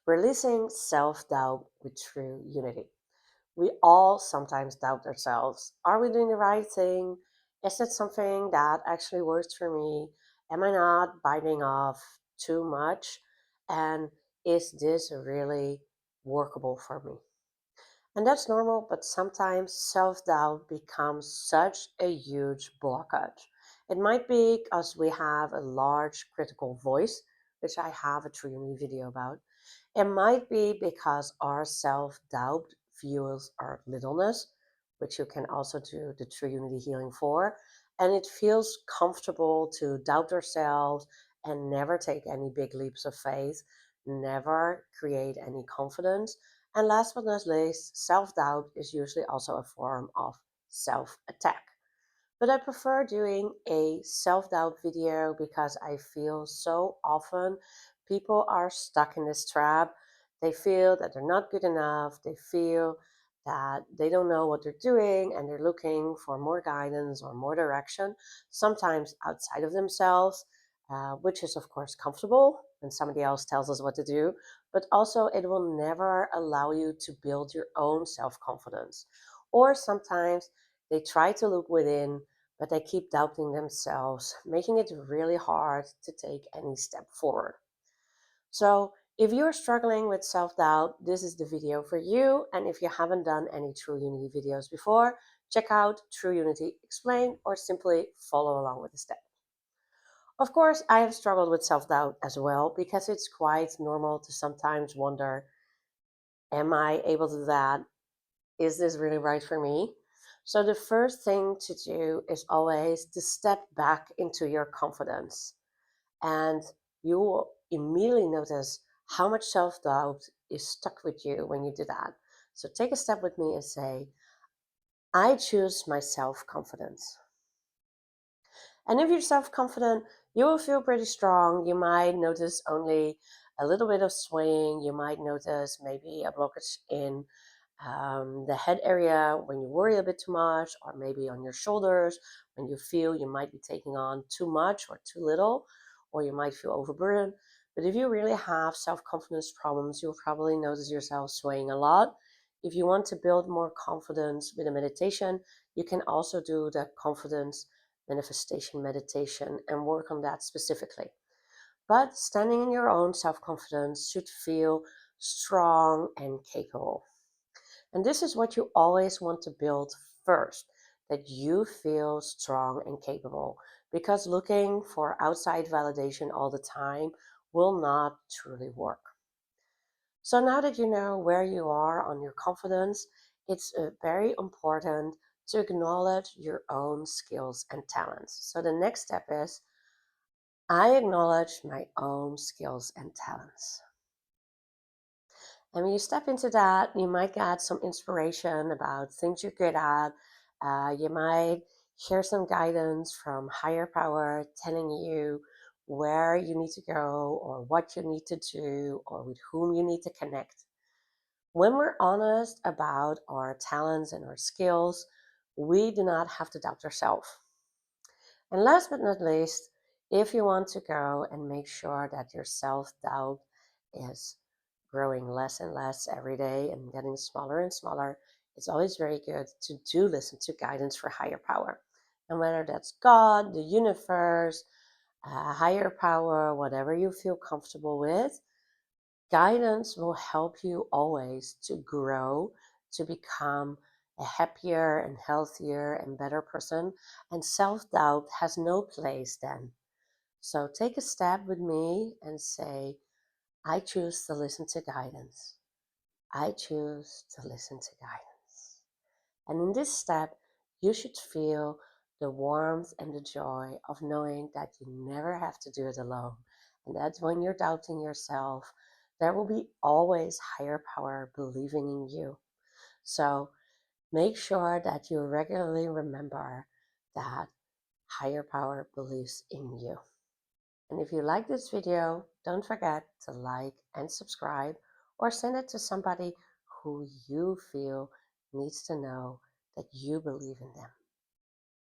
Releasing self-doubt with true unity. We all sometimes doubt ourselves. Are we doing the right thing? Is it something that actually works for me? Am I not biting off too much? And is this really workable for me? And that's normal, but sometimes self doubt becomes such a huge blockage. It might be because we have a large critical voice, which I have a 3 minute video about. It might be because our self doubt fuels our littleness, which you can also do the true unity healing for. And it feels comfortable to doubt ourselves and never take any big leaps of faith, never create any confidence. And last but not least, self doubt is usually also a form of self attack. But I prefer doing a self doubt video because I feel so often people are stuck in this trap. They feel that they're not good enough. They feel that they don't know what they're doing and they're looking for more guidance or more direction, sometimes outside of themselves, which is, of course, comfortable when somebody else tells us what to do. But also, it will never allow you to build your own self confidence. Or sometimes they try to look within, but they keep doubting themselves, making it really hard to take any step forward. So, if you're struggling with self doubt, this is the video for you. And if you haven't done any True Unity videos before, check out True Unity Explain or simply follow along with the steps. Of course, I have struggled with self doubt as well because it's quite normal to sometimes wonder, am I able to do that? Is this really right for me? So, the first thing to do is always to step back into your confidence. And you will immediately notice how much self doubt is stuck with you when you do that. So, take a step with me and say, I choose my self confidence. And if you're self confident, you will feel pretty strong. You might notice only a little bit of swaying. You might notice maybe a blockage in the head area when you worry a bit too much, or maybe on your shoulders when you feel you might be taking on too much or too little, or you might feel overburdened. But if you really have self confidence problems, you'll probably notice yourself swaying a lot. If you want to build more confidence with a meditation, you can also do the confidence manifestation meditation and work on that specifically. But standing in your own self confidence should feel strong and capable. And this is what you always want to build first, that you feel strong and capable, because looking for outside validation all the time will not truly work. So now that you know where you are on your confidence, it's very important to acknowledge your own skills and talents. So the next step is I acknowledge my own skills and talents. And when you step into that, you might get some inspiration about things you're good at. You might hear some guidance from higher power telling you where you need to go or what you need to do or with whom you need to connect. When we're honest about our talents and our skills, we do not have to doubt ourselves. And last but not least, if you want to go and make sure that your self doubt is growing less and less every day and getting smaller and smaller, it's always very good to do listen to guidance for higher power. And whether that's God, the universe, higher power, whatever you feel comfortable with, guidance will help you always to grow, to become a happier and healthier and better person. And self doubt has no place then. So take a step with me and say, I choose to listen to guidance. I choose to listen to guidance. And in this step, you should feel the warmth and the joy of knowing that you never have to do it alone. And that when you're doubting yourself, there will be always higher power believing in you. So make sure that you regularly remember that higher power believes in you. And if you like this video, don't forget to like and subscribe or send it to somebody who you feel needs to know that you believe in them.